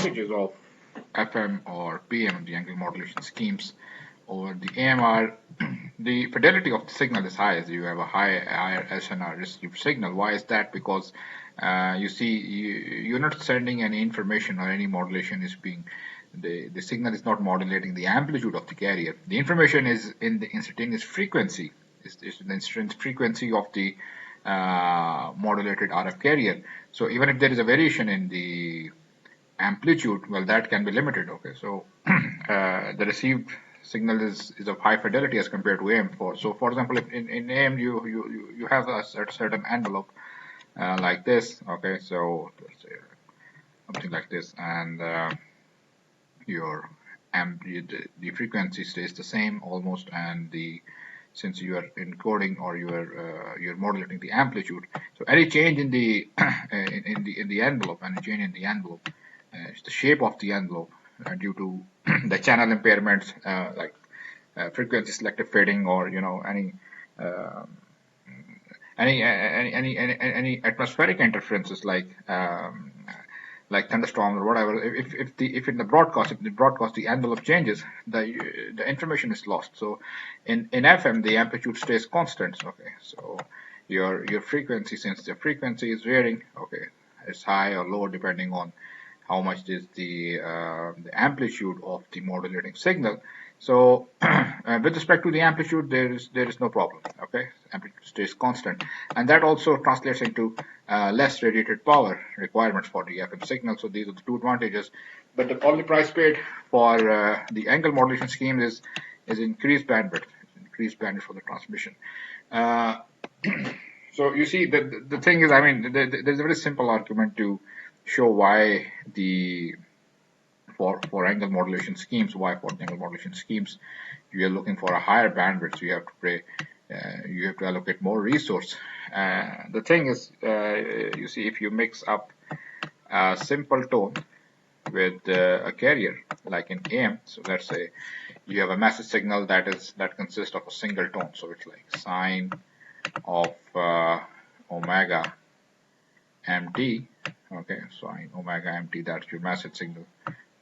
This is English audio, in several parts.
advantages of FM or PM, the angle modulation schemes, over the AM are the fidelity of the signal is high, as you have a higher SNR received signal. Why is that? Because you see, you're not sending any information or any modulation is being, the signal is not modulating the amplitude of the carrier. The information is in the instantaneous frequency, is the instantaneous frequency of the modulated RF carrier. So even if there is a variation in the amplitude, well, that can be limited. Okay, so the received signal is of high fidelity as compared to AM. For example, if in AM you have a certain envelope like this. Okay, so let's say something like this, and your the frequency stays the same almost, and since you are encoding or you're modulating the amplitude, so any change in the in the envelope, any change in the envelope, the shape of the envelope due to the channel impairments like frequency selective fading, or uh, any atmospheric interferences like thunderstorms or whatever. If in the broadcast the envelope changes, the information is lost. So in FM the amplitude stays constant. Okay, so your frequency, since the frequency is varying, okay, it's high or low depending on how much is the amplitude of the modulating signal. So with respect to the amplitude, there is no problem. Okay, amplitude stays constant, and that also translates into less radiated power requirements for the FM signal. So these are the two advantages. But the only price paid for the angle modulation scheme is increased bandwidth, for the transmission. So you see, the thing is, I mean, there's a very simple argument to show why for angle modulation schemes, you are looking for a higher bandwidth. So you have to allocate more resource. The thing is, you see, if you mix up a simple tone with a carrier like in AM, so let's say you have a message signal that consists of a single tone. So it's like sine of omega mt. Okay, sine omega mt, that's your message signal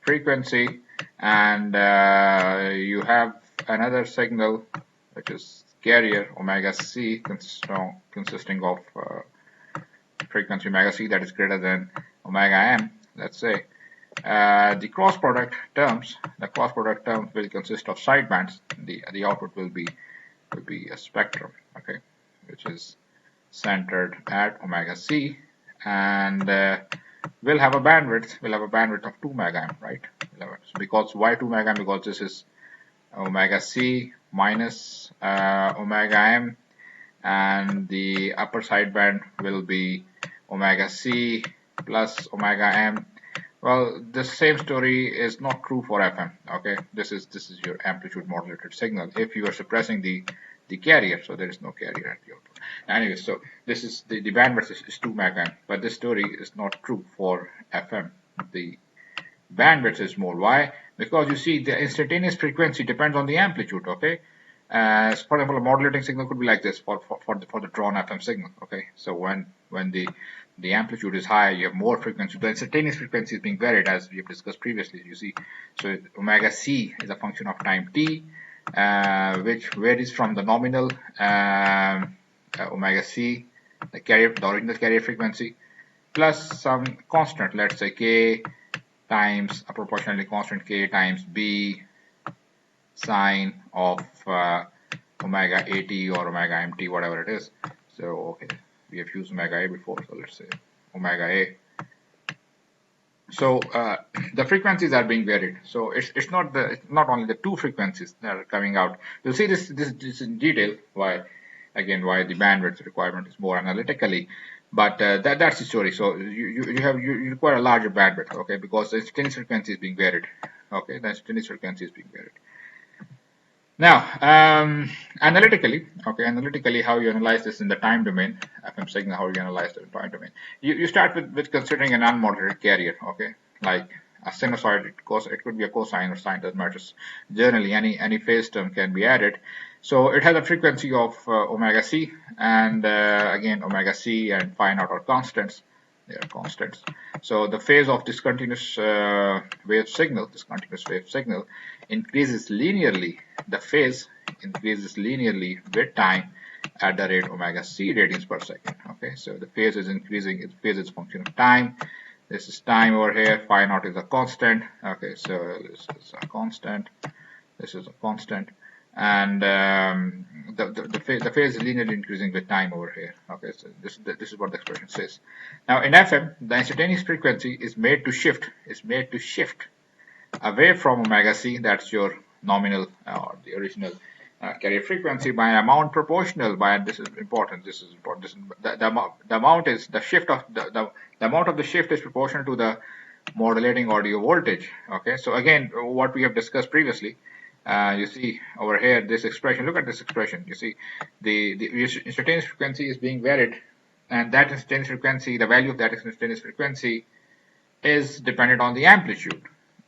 frequency, and you have another signal which is carrier omega c, consisting of frequency omega c that is greater than omega m. Let's say the cross product terms will consist of sidebands. The output will be a spectrum, okay, which is centered at omega c, and we'll have a bandwidth of 2 mega m, right? Because why 2 mega m? Because this is omega c minus omega m, and the upper sideband will be omega c plus omega m. Well, the same story is not true for FM. Okay, this is your amplitude modulated signal. If you are suppressing the carrier, so there is no carrier at the output. Anyway, so this is the bandwidth is 2 mega m, but this story is not true for FM. The bandwidth is more. Why? Because you see, the instantaneous frequency depends on the amplitude. Okay, for example, a modulating signal could be like this for the drawn FM signal. Okay, so when the amplitude is high, you have more frequency. The instantaneous frequency is being varied, as we have discussed previously. You see, so omega c is a function of time t, which varies from the nominal omega c, the original carrier frequency, plus some constant, let's say k times a proportionally constant k times b sine of omega at or omega mt, whatever it is. So okay, we have used omega a before, so let's say omega a. So the frequencies are being varied. So it's not only the two frequencies that are coming out. You'll see this in detail, why the bandwidth requirement is more analytically. But that's the story. So you require a larger bandwidth, okay, because the instantaneous frequency is being varied. Okay, the instantaneous frequency is being varied. Now, analytically, how you analyze this in the time domain, FM signal, how you analyze the time domain. You start with considering an unmodulated carrier, okay, like a sinusoid. It could be a cosine or sine, doesn't matter. Generally, any phase term can be added. So it has a frequency of omega c, and again omega c and phi naught are constants. They are constants. So the phase of this continuous wave signal, increases linearly. The phase increases linearly with time at the rate omega c radians per second. Okay, so the phase is increasing. Its phase is a function of time. This is time over here. Phi naught is a constant. Okay, so this is a constant. This is a constant, and the phase is linearly increasing with time over here. Okay, so this is what the expression says. Now in FM, the instantaneous frequency is made to shift away from omega c. That's your nominal or the original carrier frequency by an amount proportional by, this is important. The amount is the shift of the amount of the shift is proportional to the modulating audio voltage. Okay, so again, what we have discussed previously. You see over here this expression. Look at this expression. You see the instantaneous frequency is being varied, and that instantaneous frequency, the value of that instantaneous frequency, is dependent on the amplitude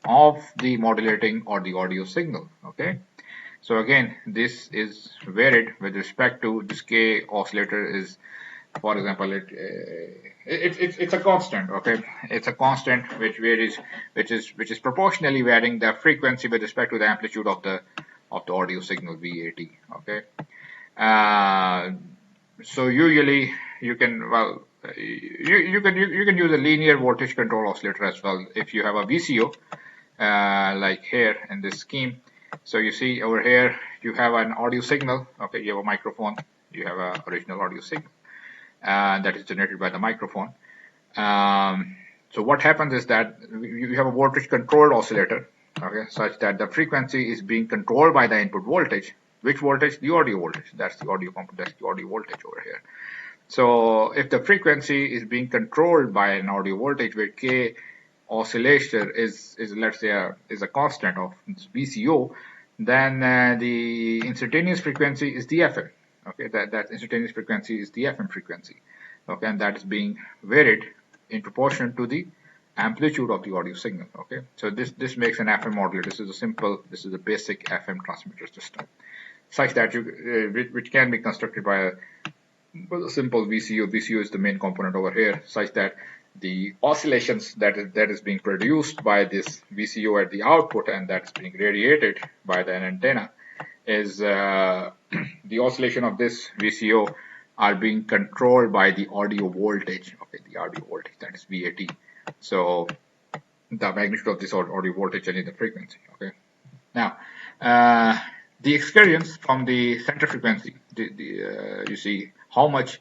of the modulating or the audio signal. Okay, so again, this is varied with respect to this K oscillator is, for example, it's a constant. Okay, it's a constant which varies, which is proportionally varying the frequency with respect to the amplitude of the audio signal VAT. Okay, so usually you can, well, you can use a linear voltage control oscillator as well if you have a VCO, like here in this scheme. So you see over here you have an audio signal. Okay, you have a microphone. You have an original audio signal that is generated by the microphone. So what happens is that you have a voltage controlled oscillator, okay, such that the frequency is being controlled by the input voltage. Which voltage? The audio voltage. That's the audio component. That's the audio voltage over here. So if the frequency is being controlled by an audio voltage where K oscillator is let's say a constant of VCO, then the instantaneous frequency is the FM. Okay, that instantaneous frequency is the FM frequency. Okay, and that is being varied in proportion to the amplitude of the audio signal. Okay, so this makes an FM modulator. This is a basic FM transmitter system, such that which can be constructed by a simple VCO. VCO is the main component over here, such that the oscillations that is being produced by this VCO at the output and that's being radiated by the antenna is the oscillation of this VCO are being controlled by the audio voltage. Okay, the audio voltage, that is VAT. So the magnitude of this audio voltage and the frequency. Okay, now the experience from the center frequency, you see how much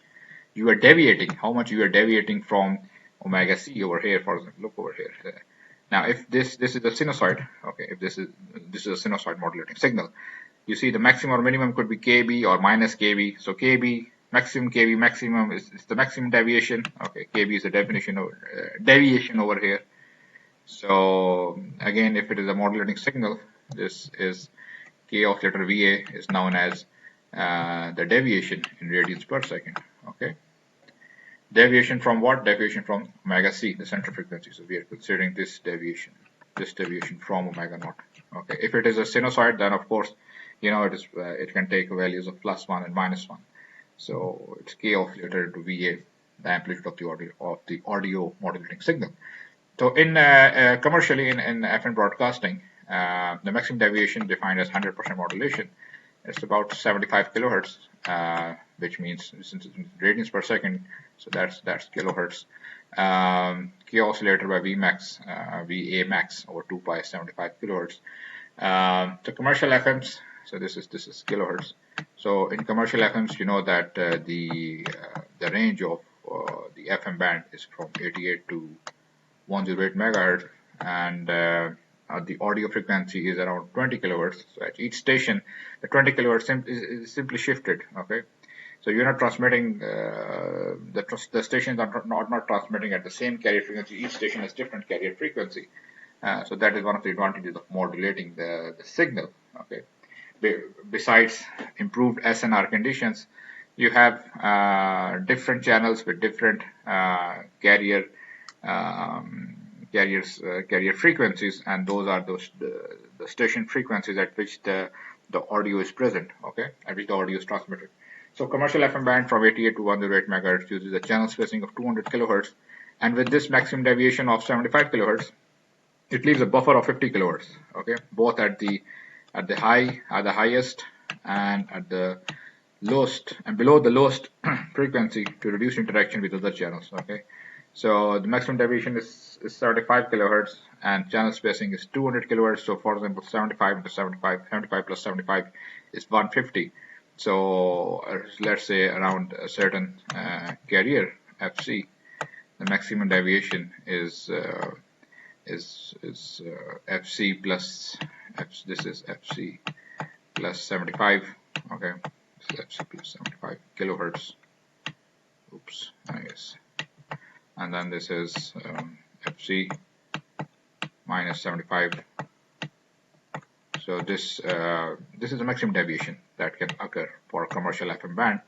you are deviating from omega c over here. For example, look over here. Now if this is a sinusoid, okay, if this is a sinusoid modulating signal, you see the maximum or minimum could be kb or minus kb. So kb maximum is the maximum deviation. Okay, kb is the definition of deviation over here. So again, if it is a modulating signal, this is K oscillator VA is known as the deviation in radians per second. Okay, deviation from what? Deviation from omega c, the center frequency. So we are considering this deviation from omega naught. Okay, if it is a sinusoid, then of course, you know, it can take values of +1 and -1. So it's K oscillator to VA, the amplitude of the audio modulating signal. So in commercially in FM broadcasting, the maximum deviation defined as 100% modulation is about 75 kilohertz, which means since it's radians per second, so that's kilohertz. K oscillator by Vmax, VA max over 2 pi 75 kilohertz. The commercial FMs, so this is kilohertz. So in commercial FMs, you know that the range of the FM band is from 88 to 108 megahertz, and the audio frequency is around 20 kilohertz. So at each station, the 20 kilohertz is simply shifted. Okay, so you're not transmitting, the stations are not transmitting at the same carrier frequency. Each station has different carrier frequency. So that is one of the advantages of modulating the signal. Okay, besides improved SNR conditions, you have different channels with different carrier frequencies, and those are the station frequencies at which the audio is present. Okay, at which the audio is transmitted. So commercial FM band from 88 to 108 megahertz uses a channel spacing of 200 kilohertz And with this maximum deviation of 75 kilohertz, it leaves a buffer of 50 kilohertz. Okay, both at the highest and at the lowest and below the lowest frequency to reduce interaction with other channels. Okay, so the maximum deviation is 75 kilohertz and channel spacing is 200 kilohertz. So for example, 75 into 75, 75 plus 75 is 150. So let's say around a certain carrier FC, the maximum deviation is FC plus this is FC plus 75. Okay, this is FC plus 75 kilohertz. Oops, I guess. And then this is FC minus 75. So this is the maximum deviation that can occur for a commercial FM band,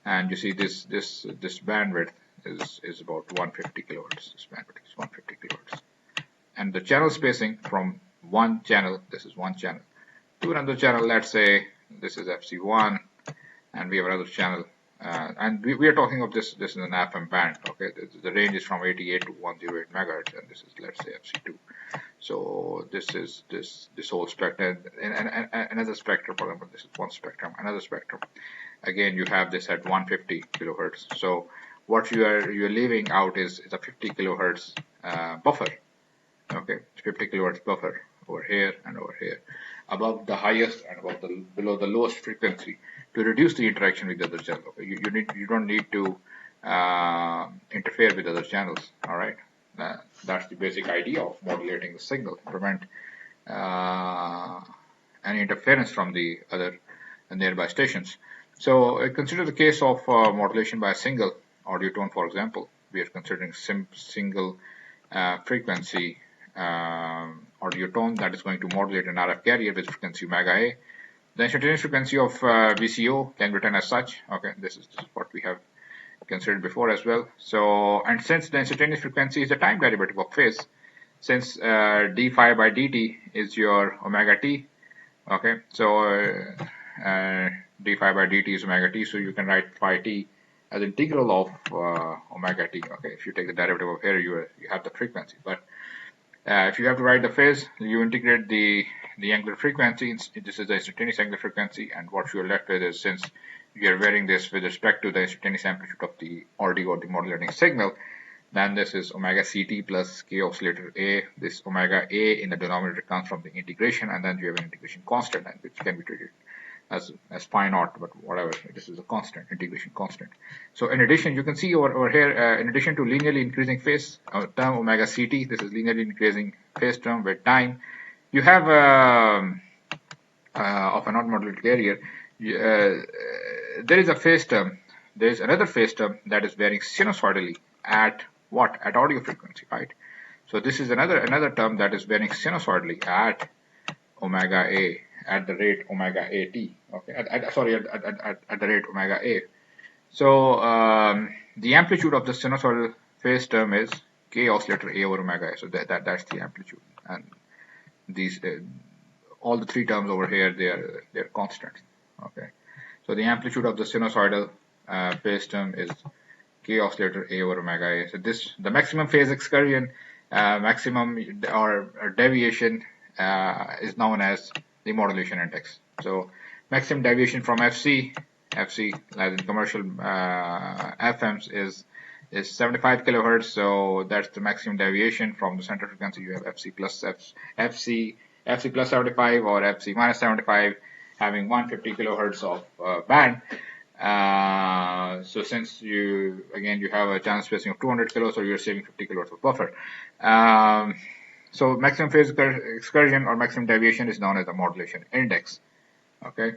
and you see this bandwidth is about 150 kilohertz. This bandwidth is 150 kilohertz, and the channel spacing from one channel, this is one channel, to another channel. Let's say this is FC1, and we have another channel, and we are talking of this is an FM band. Okay, the range is from 88 to 108 megahertz, and this is, let's say, FC2. So this is this whole spectrum, and another spectrum. For example, this is one spectrum, another spectrum. Again, you have this at 150 kilohertz. So what you're leaving out is a 50 kilohertz buffer. Okay, 50 kilohertz buffer over here and over here, above the highest and below the lowest frequency, to reduce the interaction with the other channel. Okay, you don't need to interfere with other channels. All right, that's the basic idea of modulating the signal, prevent any interference from the other nearby stations. So consider the case of modulation by a single audio tone. For example, we are considering single frequency audio tone that is going to modulate an RF carrier with frequency omega A. The instantaneous frequency of VCO can be written as such. Okay, this is what we have considered before as well. So, and since the instantaneous frequency is the time derivative of phase, since d phi by dt is your omega t. Okay, so d phi by dt is omega t, so you can write phi t as integral of omega t. Okay, if you take the derivative of here, you have the frequency. But if you have to write the phase, you integrate the angular frequency. This is the instantaneous angular frequency, and what you're left with is, since you are varying this with respect to the instantaneous amplitude of the audio or the modulating signal, then this is omega ct plus k oscillator A. This omega A in the denominator comes from the integration, and then you have an integration constant, and which can be treated as phi naught, but whatever, this is a constant, integration constant. So in addition, you can see over here, in addition to linearly increasing phase term omega ct, this is linearly increasing phase term with time, you have of a non-modulated carrier, there is a phase term, there is another phase term that is varying sinusoidally at what? At audio frequency, right? So this is another term that is varying sinusoidally at omega A, at the rate omega AT. Okay, at the rate omega A. So the amplitude of the sinusoidal phase term is k oscillator A over omega A. So that's the amplitude, and these all the three terms over here, they're constant. Okay, so the amplitude of the sinusoidal phase term is k oscillator A over omega A. So the maximum phase excursion, maximum or deviation is known as the modulation index. So maximum deviation from FC as in commercial FMs is 75 kilohertz. So that's the maximum deviation from the center frequency. You have FC plus 75 or FC minus 75 having 150 kilohertz of band. So since you have a channel spacing of 200 kilos, so you're saving 50 kilohertz of buffer. So maximum phase excursion or maximum deviation is known as the modulation index. Okay.